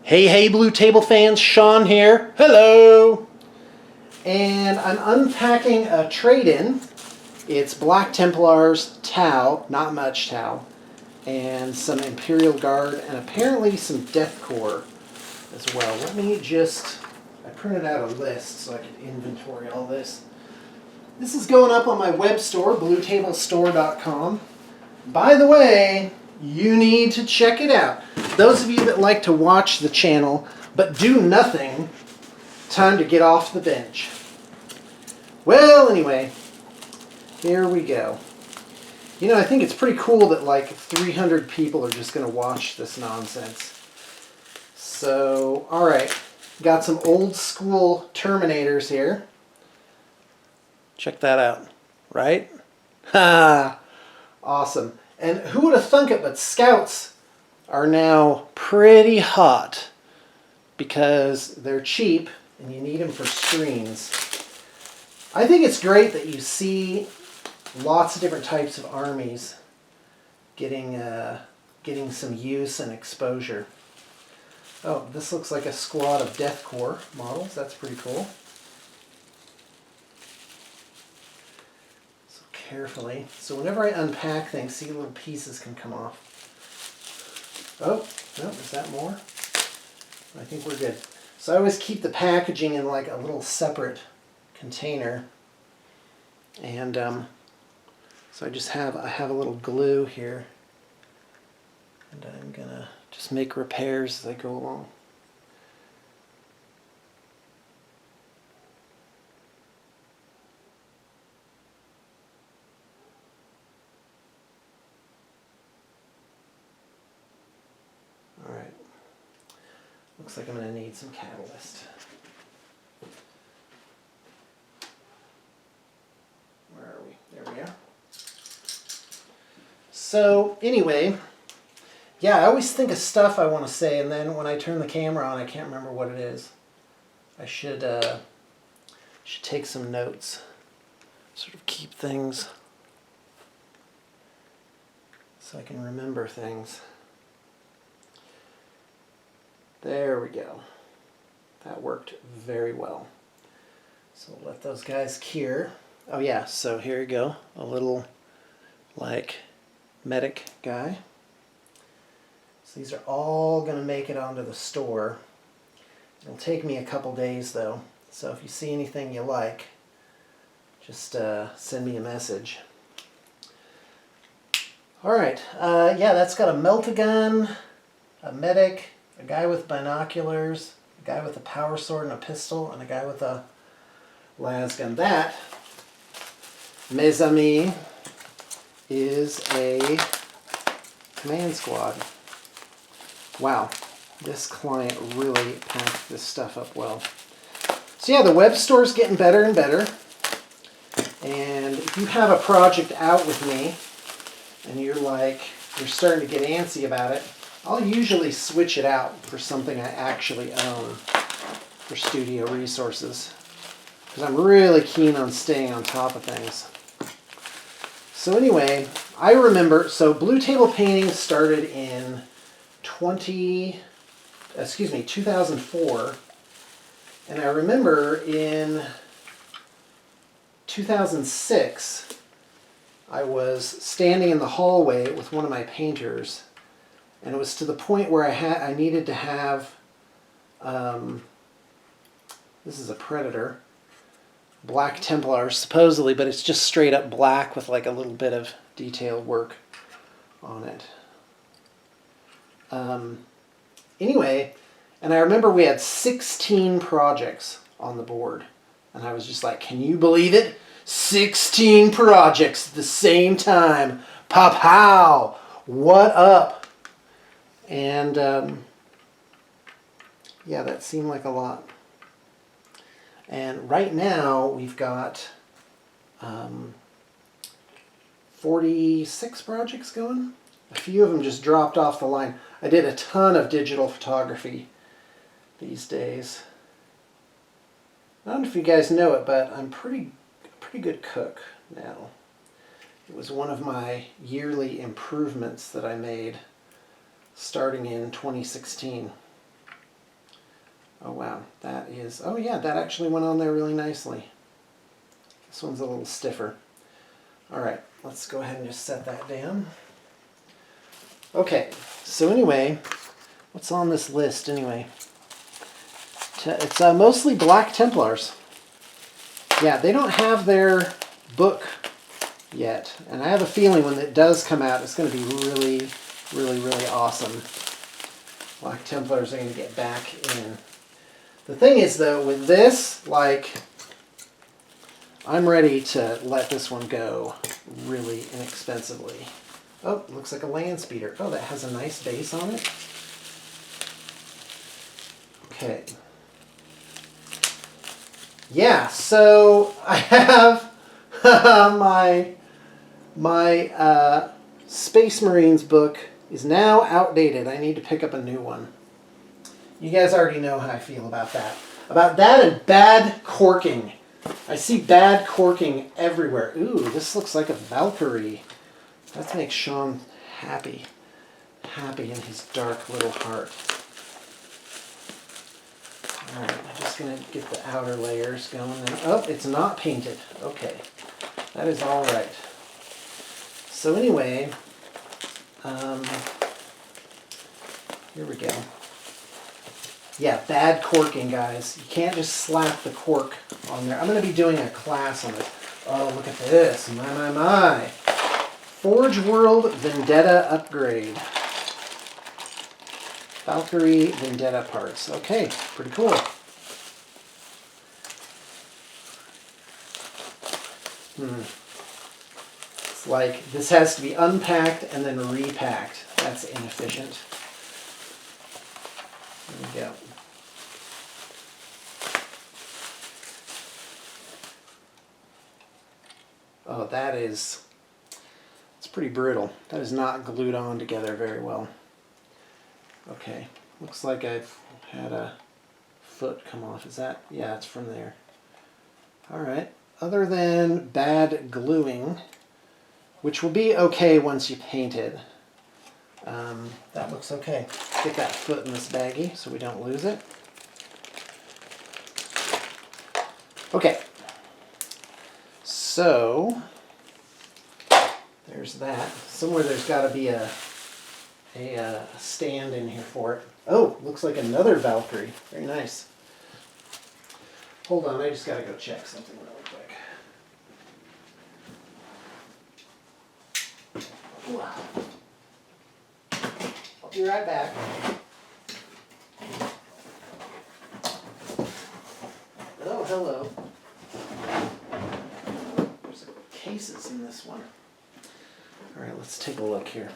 Hey, hey, Blue Table fans, Sean here. Hello! And I'm unpacking a trade-in. It's Black Templars Tau, not much Tau, and some Imperial Guard, and apparently some Deathcore as well. Let me just, I printed out a list so I could inventory all this. This is going up on my web store, bluetablestore.com. By the way, you need to check it out. Those of you that like to watch the channel but do nothing, time to get off the bench. Well, anyway, here we go. You know, I think it's pretty cool that like 300 people are just going to watch this nonsense. So, alright, got some old school Terminators here. Check that out, right? Ha! Awesome. And who would have thunk it, but Scouts are now pretty hot because they're cheap and you need them for screens. I think it's great that you see lots of different types of armies getting some use and exposure. Oh, this looks like a squad of Deathcore models. That's pretty cool. Carefully. So whenever I unpack things, see, little pieces can come off. Oh, no, is that more? I think we're good. So I always keep the packaging in like a little separate container. And so I have a little glue here. And I'm gonna just make repairs as I go along. Looks like I'm going to need some catalyst. Where are we? There we are. So anyway, yeah, I always think of stuff I want to say, and then when I turn the camera on, I can't remember what it is. I should take some notes, sort of keep things so I can remember things. There we go. That worked very well. So we'll let those guys cure. Oh yeah, so here you go. A little like medic guy. So these are all going to make it onto the store. It'll take me a couple days though. So if you see anything you like, just send me a message. Alright, yeah, that's got a melt-a-gun, a medic, a guy with binoculars, a guy with a power sword and a pistol, and a guy with a las gun. That, mes amis, is a command squad. Wow, this client really packed this stuff up well. So yeah, the web store's getting better and better. And if you have a project out with me, and you're starting to get antsy about it, I'll usually switch it out for something I actually own for studio resources, because I'm really keen on staying on top of things. So anyway, I remember, so Blue Table Painting started in 2004, and I remember in 2006, I was standing in the hallway with one of my painters, and it was to the point where I needed to have, this is a Predator, Black Templars supposedly, but it's just straight up black with like a little bit of detailed work on it. Anyway, and I remember we had 16 projects on the board, and I was just like, can you believe it? 16 projects at the same time. Pow-pow! What up? And yeah, that seemed like a lot. And right now we've got 46 projects going. A few of them just dropped off the line. I did a ton of digital photography these days. I don't know if you guys know it, but I'm a pretty good cook now. It was one of my yearly improvements that I made starting in 2016. Oh wow, that is, oh yeah, that actually went on there really nicely. This one's a little stiffer. All right, let's go ahead and just set that down. Okay, so anyway, what's on this list anyway? It's mostly Black Templars. Yeah, they don't have their book yet, and I have a feeling when it does come out, it's going to be really, really, really awesome. Black Templars are going to get back in. The thing is, though, with this, like, I'm ready to let this one go really inexpensively. Oh, looks like a land speeder. Oh, that has a nice base on it. Okay. Yeah, so I have my Space Marines book is now outdated. I need to pick up a new one. You guys already know how I feel about that. About that and bad corking. I see bad corking everywhere. Ooh, this looks like a Valkyrie. That makes Sean happy. Happy in his dark little heart. Alright, I'm just going to get the outer layers going. Oh, it's not painted. Okay, that is alright. So anyway, here we go. Yeah, bad corking, guys. You can't just slap the cork on there. I'm going to be doing a class on it. Oh, look at this. My. Forge World Vendetta upgrade. Valkyrie Vendetta parts. Okay, pretty cool. It's like this has to be unpacked and then repacked. That's inefficient. There we go. Oh, it's pretty brutal. That is not glued on together very well. Okay, looks like I've had a foot come off. Is that? Yeah, it's from there. All right. Other than bad gluing, which will be okay once you paint it, that looks okay. Get that foot in this baggie so we don't lose it. Okay. So there's that. Somewhere there's got to be a stand in here for it. Oh, looks like another Valkyrie. Very nice. Hold on, I just got to go check something really quick. Wow. I'll be right back. Oh, hello. There's cases in this one. All right, let's take a look here.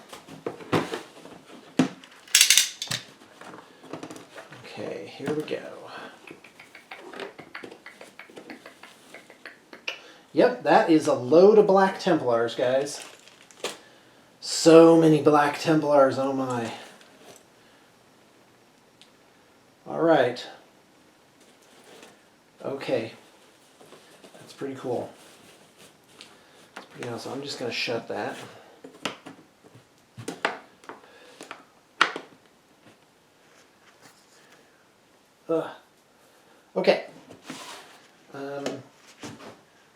Okay, here we go. Yep, that is a load of Black Templars, guys. So many Black Templars, oh my. All right. Okay. That's pretty cool. That's pretty awesome. I'm just going to shut that. Okay.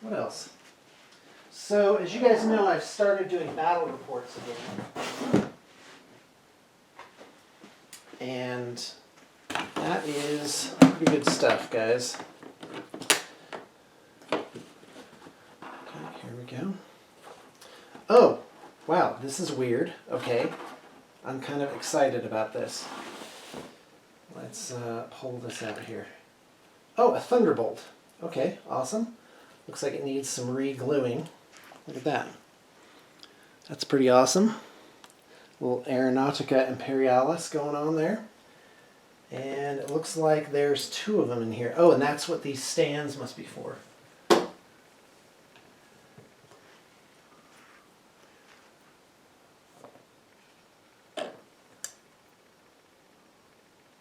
What else? So, as you guys know, I've started doing battle reports again. And that is pretty good stuff, guys. Okay, here we go. Oh, wow, this is weird. Okay. I'm kind of excited about this. Let's pull this out here. Oh, a Thunderbolt. Okay, awesome. Looks like it needs some re-gluing. Look at that. That's pretty awesome. Little Aeronautica Imperialis going on there. And it looks like there's two of them in here. Oh, and that's what these stands must be for.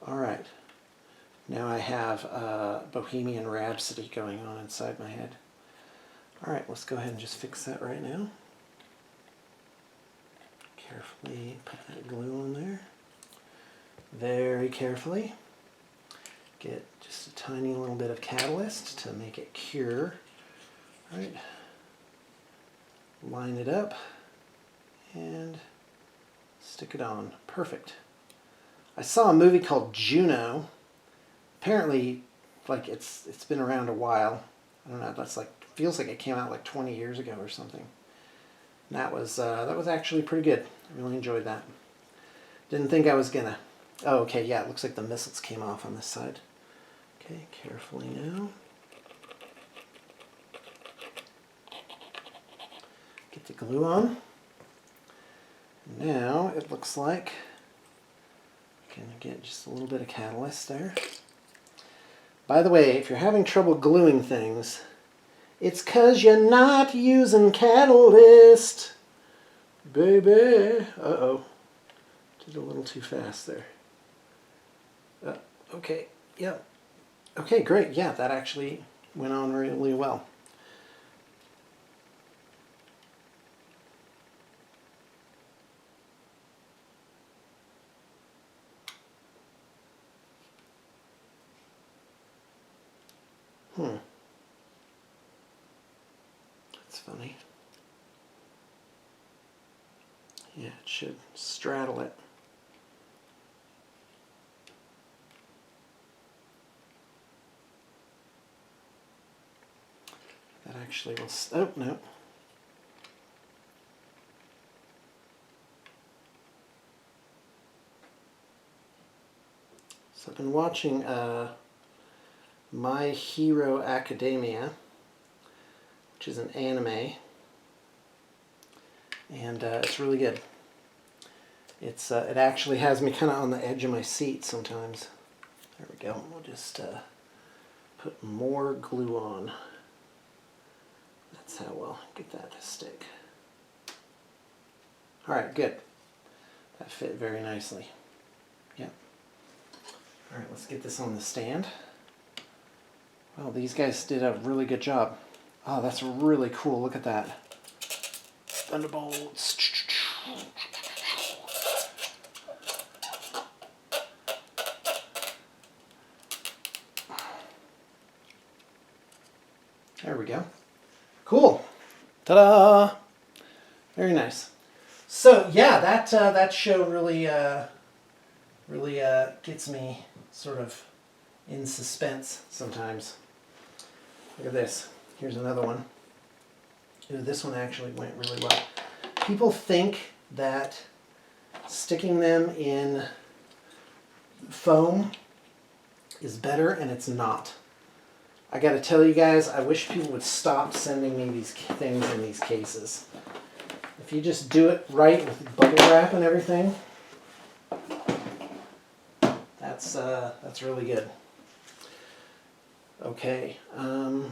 All right. Now I have Bohemian Rhapsody going on inside my head. All right, let's go ahead and just fix that right now. Carefully put that glue on there. Very carefully. Get just a tiny little bit of catalyst to make it cure. All right. Line it up and stick it on. Perfect. I saw a movie called Juno. Apparently, like it's been around a while. I don't know. That's like feels like it came out like 20 years ago or something. And that was actually pretty good. I really enjoyed that. Didn't think I was gonna. Oh, okay. Yeah, it looks like the missiles came off on this side. Okay, carefully now. Get the glue on. Now it looks like I'm gonna get just a little bit of catalyst there. By the way, if you're having trouble gluing things, it's 'cause you're not using catalyst, baby. Uh-oh. Did a little too fast there. Okay, yeah. Okay, great. Yeah, that actually went on really well. That's funny. Yeah, it should straddle it. That actually will... Oh, no. So I've been watching My Hero Academia, which is an anime, and it's really good. It actually has me kind of on the edge of my seat sometimes. There we go. We'll just put more glue on. That's how we'll get that to stick. All right, good. That fit very nicely. Yep. All right, let's get this on the stand. Well, these guys did a really good job. Oh, that's really cool. Look at that. Thunderbolts. There we go. Cool. Ta-da! Very nice. So yeah, that show really gets me sort of in suspense sometimes. Look at this. Here's another one. Ooh, this one actually went really well. People think that sticking them in foam is better, and it's not. I gotta tell you guys, I wish people would stop sending me these things in these cases. If you just do it right with bubble wrap and everything, that's really good. Okay. All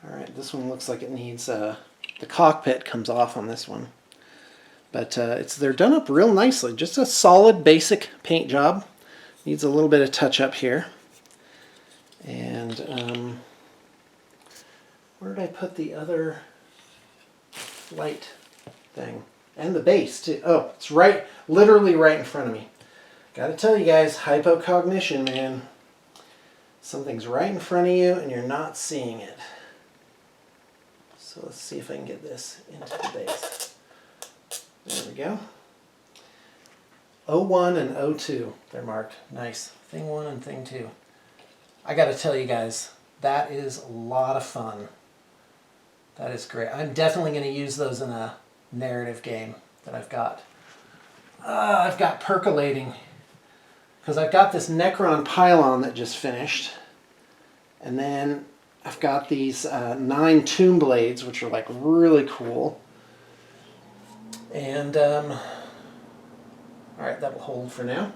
right, this one looks like it needs the cockpit comes off on this one, but they're done up real nicely. Just a solid basic paint job. Needs a little bit of touch up here. And where did I put the other light thing? And the base too. Oh, it's right, literally right in front of me. Gotta tell you guys, hypocognition, man. Something's right in front of you and you're not seeing it. So let's see if I can get this into the base. There we go. 01 and 02, they're marked. Nice. Thing 1 and thing 2. I gotta tell you guys, that is a lot of fun. That is great. I'm definitely gonna use those in a narrative game that I've got. I've got percolating, because I've got this Necron pylon that just finished, and then I've got these 9 tomb blades, which are like really cool. And all right, that'll hold for now.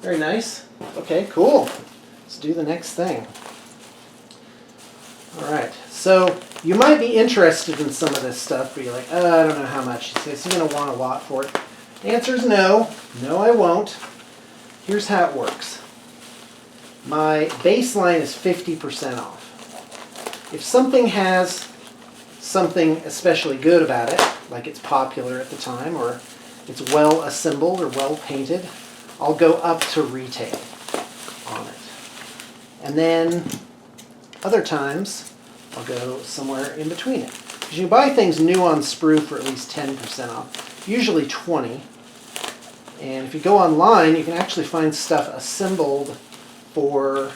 Very nice. Okay, cool. Let's do the next thing. All right, so you might be interested in some of this stuff, but you're like, oh, I don't know how much. You say, so you're going to want a lot for it. The answer is no. No, I won't. Here's how it works. My baseline is 50% off. If something has something especially good about it, like it's popular at the time, or it's well assembled or well painted, I'll go up to retail on it. And then other times, I'll go somewhere in between it. Because you can buy things new on sprue for at least 10% off, usually 20. And if you go online, you can actually find stuff assembled for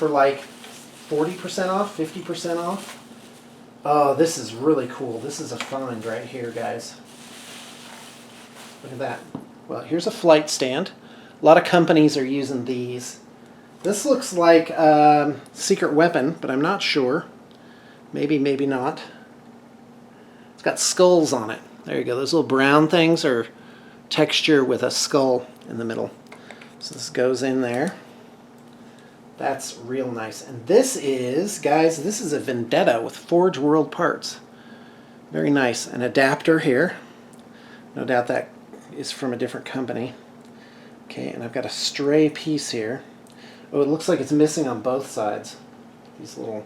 like 40% off, 50% off. Oh, this is really cool. This is a find right here, guys. Look at that. Well, here's a flight stand. A lot of companies are using these. This looks like a secret weapon, but I'm not sure. Maybe, maybe not. It's got skulls on it. There you go. Those little brown things are texture with a skull in the middle. So this goes in there. That's real nice. And this is, guys, this is a Vendetta with Forge World parts. Very nice. An adapter here. No doubt that is from a different company. Okay, and I've got a stray piece here. Oh, it looks like it's missing on both sides. These little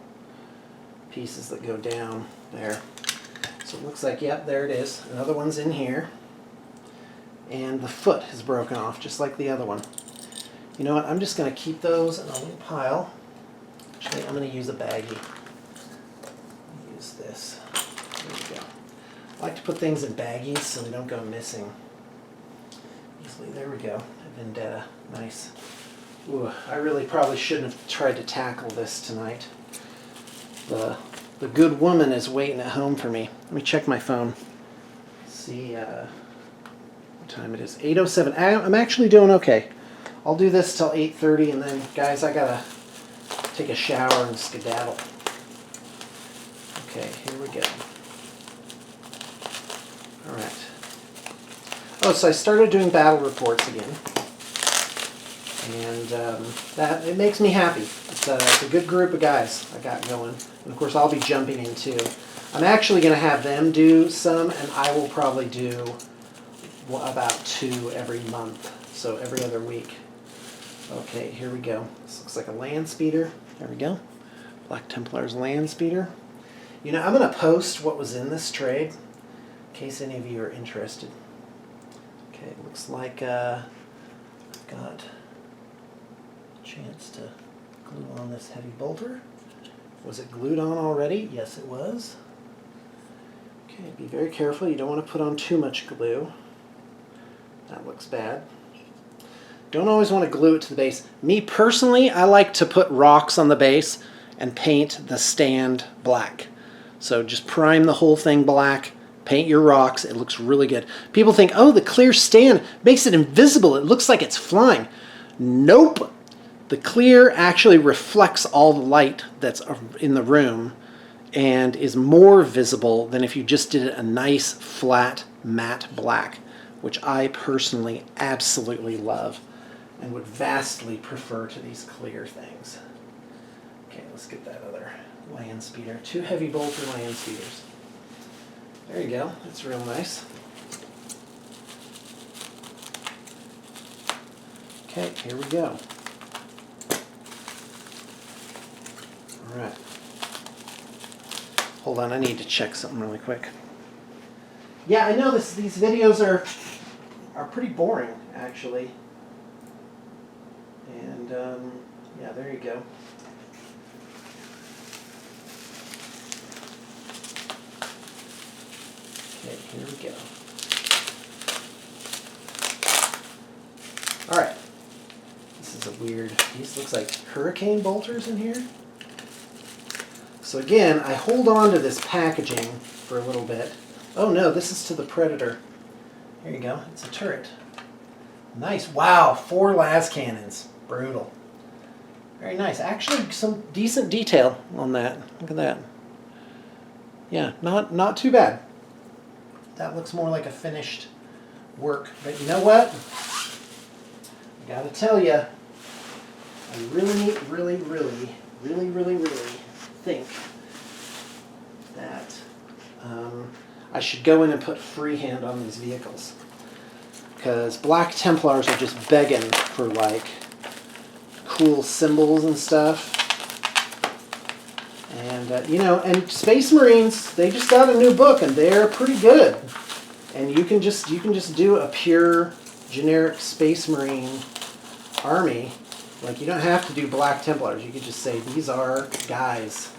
pieces that go down there. So it looks like, yep, there it is. Another one's in here. And the foot is broken off, just like the other one. You know what, I'm just going to keep those in a little pile. Actually, I'm going to use a baggie. Use this. There we go. I like to put things in baggies so they don't go missing easily. There we go. A Vendetta. Nice. Ooh, I really probably shouldn't have tried to tackle this tonight. The good woman is waiting at home for me. Let me check my phone. See what time it is. 8:07. I'm actually doing okay. I'll do this till 8:30, and then, guys, I gotta take a shower and skedaddle. Okay, here we go. All right. Oh, so I started doing battle reports again, and that it makes me happy. It's a good group of guys I got going, and of course I'll be jumping in too. I'm actually going to have them do some, and I will probably do about 2 every month, so every other week. Okay, here we go. This looks like a land speeder. There we go. Black Templars land speeder. You know, I'm going to post what was in this trade in case any of you are interested. Okay, it looks like I've got a chance to glue on this heavy bolter. Was it glued on already? Yes, it was. Okay, be very careful. You don't want to put on too much glue. That looks bad. Don't always want to glue it to the base. Me personally, I like to put rocks on the base and paint the stand black. So just prime the whole thing black, paint your rocks, it looks really good. People think, oh, the clear stand makes it invisible, it looks like it's flying. Nope. The clear actually reflects all the light that's in the room and is more visible than if you just did a nice flat matte black, which I personally absolutely love and would vastly prefer to these clear things. Okay, let's get that other land speeder. 2 heavy bolter land speeders. There you go, that's real nice. Okay, here we go. Alright. Hold on, I need to check something really quick. Yeah, I know these videos are pretty boring, actually. And, yeah, there you go. Okay, here we go. Alright. This is a weird piece. Looks like hurricane bolters in here. So again, I hold on to this packaging for a little bit. Oh no, this is to the Predator. Here you go. It's a turret. Nice. Wow, 4 las cannons. Brutal. Very nice. Actually, some decent detail on that. Look at that. Yeah, not too bad. That looks more like a finished work. But you know what? I gotta tell you, I really think that I should go in and put freehand on these vehicles. Because Black Templars are just begging for like cool symbols and stuff. And And you know, and Space Marines, they just got a new book, and they're pretty good. And you can just do a pure generic Space Marine army. Like, you don't have to do Black Templars. You could just say these are guys,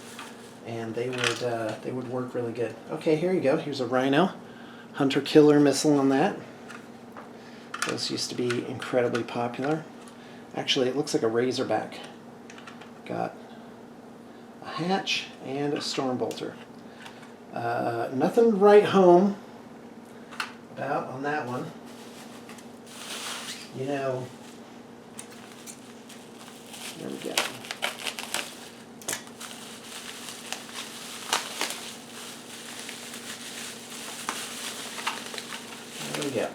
and they would work really good. Okay, here you go. Here's a Rhino, Hunter Killer missile on that. Those used to be incredibly popular. Actually, it looks like a Razorback. Got a hatch and a Stormbolter. Nothing to write home about on that one. You know, there we go. There we go.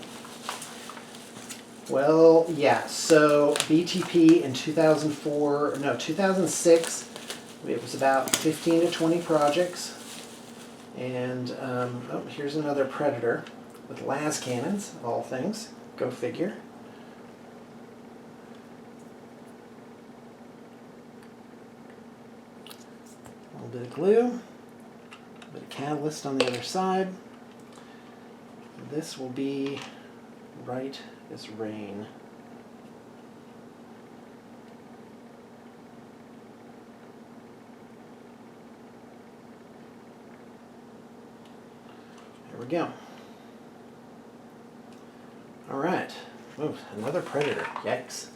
Well, yeah, so BTP in 2006, it was about 15 to 20 projects. And, oh, here's another Predator with las cannons, of all things. Go figure. A little bit of glue, a bit of catalyst on the other side. This will be right as rain. There we go. All right. Ooh, another Predator. Yikes.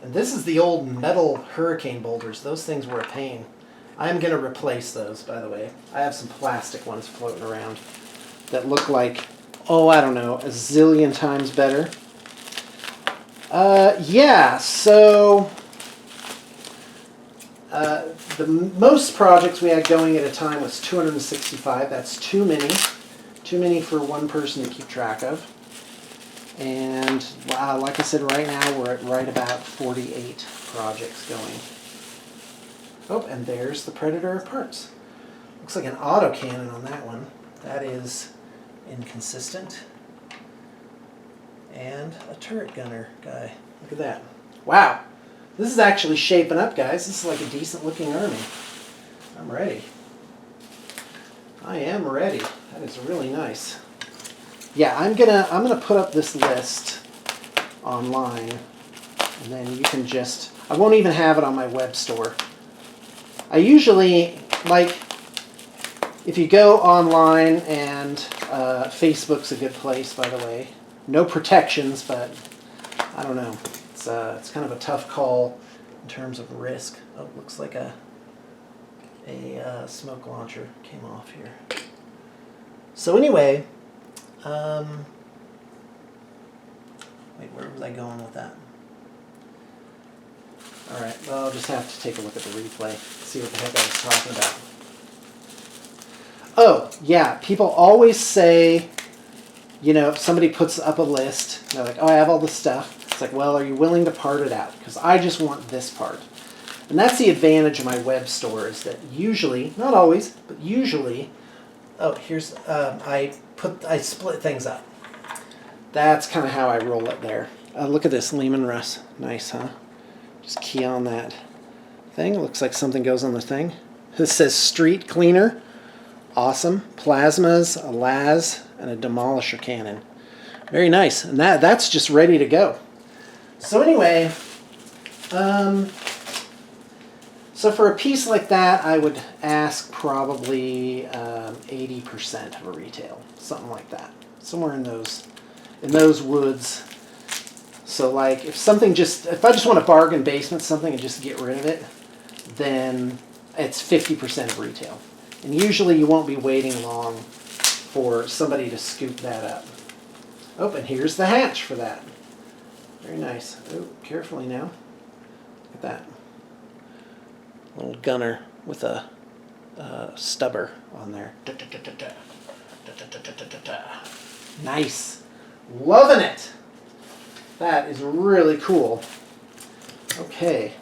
And this is the old metal hurricane bolters. Those things were a pain. I'm going to replace those, by the way. I have some plastic ones floating around that look like, oh, I don't know, a zillion times better. Yeah, so the most projects we had going at a time was 265. That's too many. Too many for one person to keep track of. And like I said, right now we're at right about 48 projects going. Oh, and there's the Predator parts. Looks like an autocannon on that one. That is inconsistent. And a turret gunner guy. Look at that. Wow. This is actually shaping up, guys. This is like a decent looking army. I'm ready. I am ready. That is really nice. Yeah, I'm gonna put up this list online, and then you can just, I won't even have it on my web store. I usually, like, if you go online, and Facebook's a good place, by the way. No protections, but I don't know. It's kind of a tough call in terms of risk. Oh, looks like a smoke launcher came off here. So anyway, wait, where was I going with that? All right, well, I'll just have to take a look at the replay, see what the heck I was talking about. Oh, yeah, people always say, you know, if somebody puts up a list, they're like, oh, I have all this stuff. It's like, well, are you willing to part it out? Because I just want this part. And that's the advantage of my web store, is that usually, not always, but usually, oh, here's, I split things up. That's kind of how I roll it there. Look at this, Lehman Russ. Nice, huh? Just key on that thing. Looks like something goes on the thing. This says Street Cleaner. Awesome. Plasmas, a las, and a demolisher cannon. Very nice. And that's just ready to go. So anyway, so for a piece like that, I would ask probably 80% of a retail, something like that, somewhere in those woods. So like, if I just want to bargain basement something and just get rid of it, then it's 50% of retail. And usually you won't be waiting long for somebody to scoop that up. Oh, and here's the hatch for that. Very nice. Oh, carefully now. Look at that. Little gunner with a stubber on there. Nice. Loving it. That is really cool. Okay.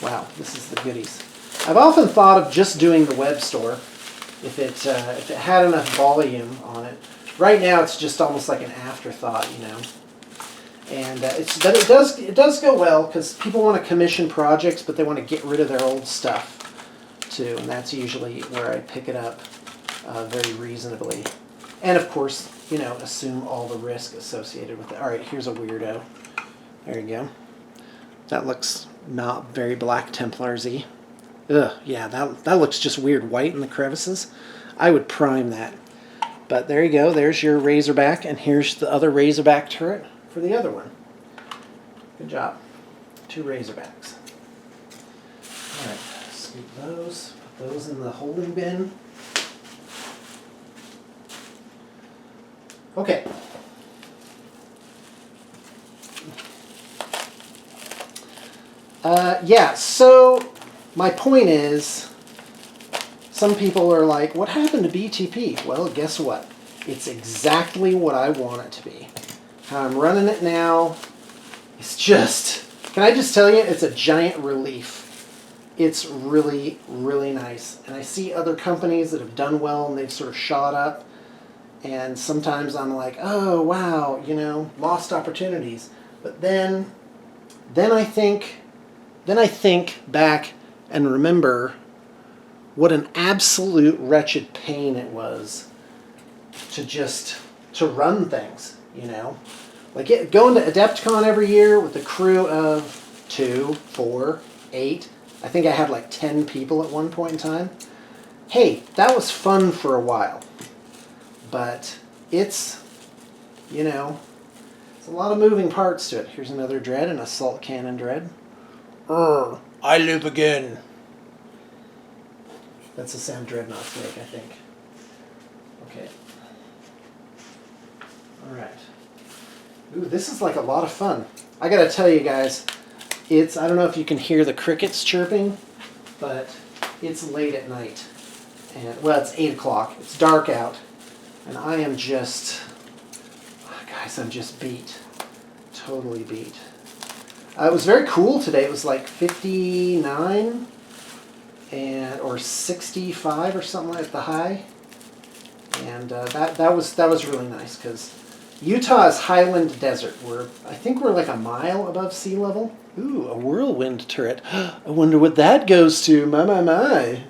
Wow, this is the goodies. I've often thought of just doing the web store if it had enough volume on it. Right now it's just almost like an afterthought, you know. And it does go well because people want to commission projects, but they want to get rid of their old stuff too, and that's usually where I pick it up very reasonably. And of course, you know, assume all the risk associated with it. All right, here's a weirdo. There you go. That looks not very Black Templars-y. Ugh, yeah, that looks just weird white in the crevices. I would prime that. But there you go, there's your Razorback, and here's the other Razorback turret for the other one. Good job. 2 Razorbacks. Alright, scoop those, put those in the holding bin. Okay. Yeah, so my point is, some people are like, what happened to BTP? Well, guess what? It's exactly what I want it to be. How I'm running it now, it's just, can I just tell you, it's a giant relief. It's really, really nice. And I see other companies that have done well and they've sort of shot up. And sometimes I'm like, oh, wow, you know, lost opportunities. But then I think back and remember what an absolute wretched pain it was to run things, you know? Like going to Adepticon every year with a crew of 2, 4, 8. I think I had like 10 people at one point in time. Hey, that was fun for a while. But it's, you know, it's a lot of moving parts to it. Here's another dread, an assault cannon dread. I live again. That's the sound dreadnoughts make, I think. Okay. Alright. Ooh, this is like a lot of fun. I gotta tell you guys, I don't know if you can hear the crickets chirping, but it's late at night. And, well, it's 8 o'clock. It's dark out. And I am just, guys, I'm just beat. Totally beat. It was very cool today. It was like 59 or 65 or something like the high. And that was really nice because Utah is highland desert. I think we're like a mile above sea level. Ooh, a whirlwind turret. I wonder what that goes to. My.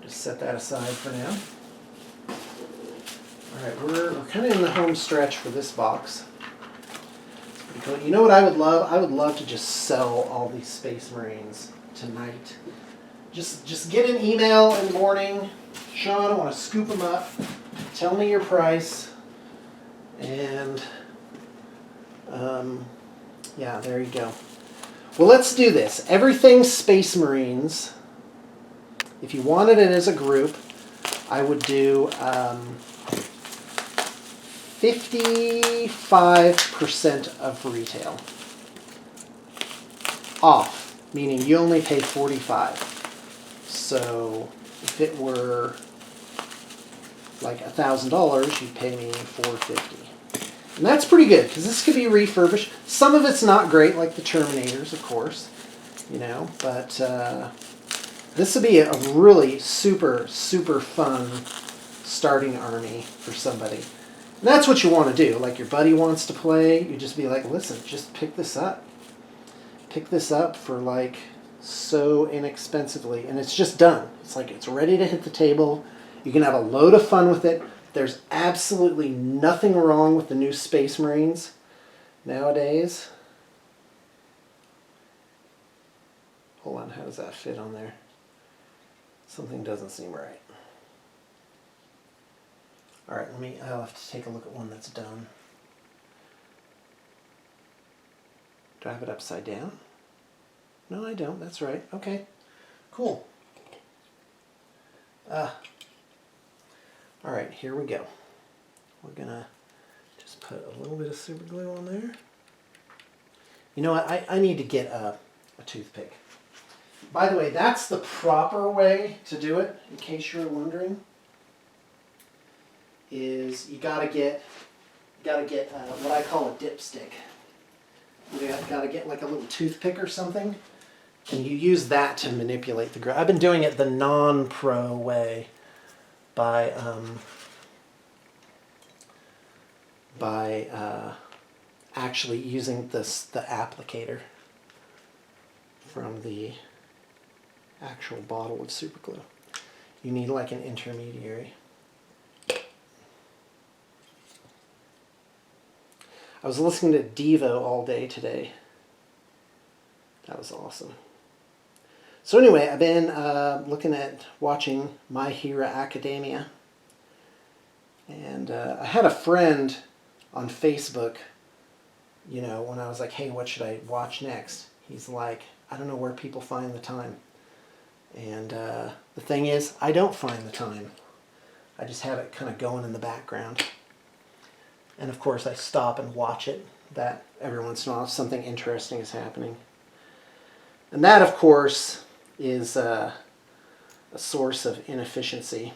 Just set that aside for now. Alright, we're kind of in the home stretch for this box. It's pretty cool. You know what I would love? I would love to just sell all these Space Marines tonight. Just get an email in the morning. Sean, I want to scoop them up. Tell me your price. And, yeah, there you go. Well, let's do this. Everything Space Marines. If you wanted it as a group, I would do 55% of retail. Off, meaning you only pay $45. So if it were like $1,000, you'd pay me $450. And that's pretty good, because this could be refurbished. Some of it's not great, like the Terminators, of course, you know, but this would be a really super, super fun starting army for somebody. And that's what you want to do. Like your buddy wants to play, you just be like, listen, just pick this up. Pick this up for like so inexpensively, and it's just done. It's like it's ready to hit the table. You can have a load of fun with it. There's absolutely nothing wrong with the new Space Marines nowadays. Hold on, how does that fit on there? Something doesn't seem right. Alright, I'll have to take a look at one that's done. Do I have it upside down? No, I don't. That's right. Okay. Cool. Alright, here we go. We're gonna just put a little bit of super glue on there. You know what? I need to get a toothpick. By the way, that's the proper way to do it, in case you're wondering, is you gotta get what I call a dipstick. You gotta get like a little toothpick or something, and you use that to manipulate the glue. I've been doing it the non-pro way by actually using the applicator from the actual bottle of super glue. You need like an intermediary. I was listening to Devo all day today. That was awesome. So anyway, I've been watching My Hero Academia. And I had a friend on Facebook, you know, when I was like, hey, what should I watch next? He's like, I don't know where people find the time. And the thing is, I don't find the time. I just have it kind of going in the background. And of course, I stop and watch it that every once in a while if something interesting is happening. And that, of course, is a source of inefficiency.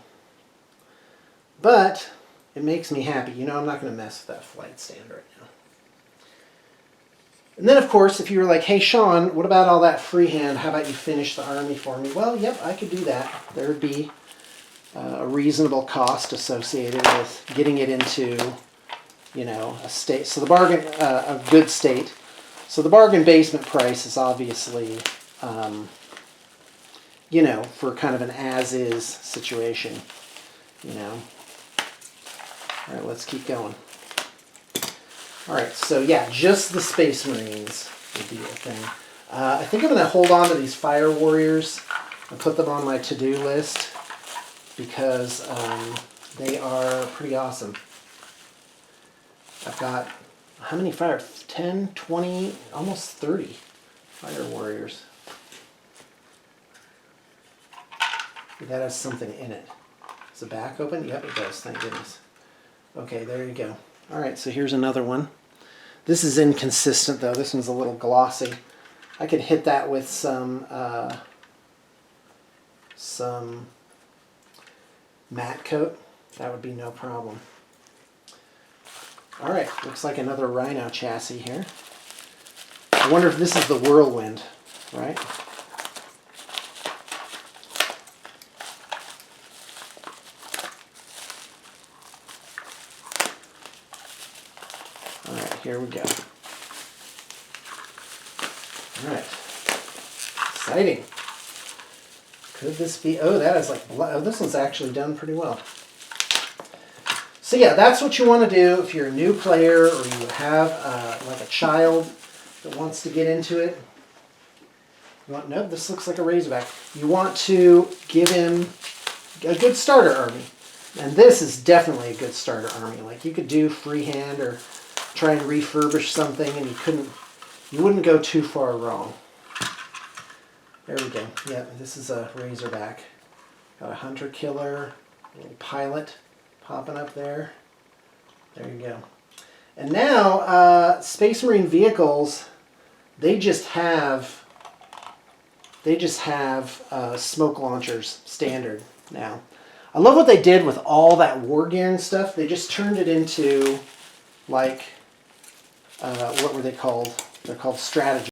But it makes me happy. You know, I'm not going to mess with that flight stand right now. And then, of course, if you were like, hey, Sean, what about all that freehand? How about you finish the army for me? Well, yep, I could do that. There would be a reasonable cost associated with getting it into, you know, a state. So the bargain, a good state. So the bargain basement price is obviously, you know, for kind of an as-is situation, you know. All right, let's keep going. All right, so yeah, just the Space Marines would be a thing. I think I'm going to hold on to these Fire Warriors and put them on my to-do list because they are pretty awesome. I've got, how many 10, 20, almost 30 Fire Warriors. That has something in it. Is the back open? Yep, it does, thank goodness. Okay, there you go. All right, so here's another one. This is inconsistent, though. This one's a little glossy. I could hit that with some matte coat. That would be no problem. All right, looks like another Rhino chassis here. I wonder if this is the Whirlwind, right? All right, here we go. All right, exciting. Could this be, oh, that is like, oh, this one's actually done pretty well. So yeah, that's what you want to do if you're a new player or you have like a child that wants to get into it. You want, nope, this looks like a Razorback. You want to give him a good starter army. And this is definitely a good starter army. Like you could do freehand or try and refurbish something and you wouldn't go too far wrong. There we go. Yeah, this is a Razorback. Got a hunter killer, a little pilot popping up there. There you go. And now, Space Marine vehicles, they just have smoke launchers standard now. I love what they did with all that war gear and stuff. They just turned it into like, what were they called? They're called strategy.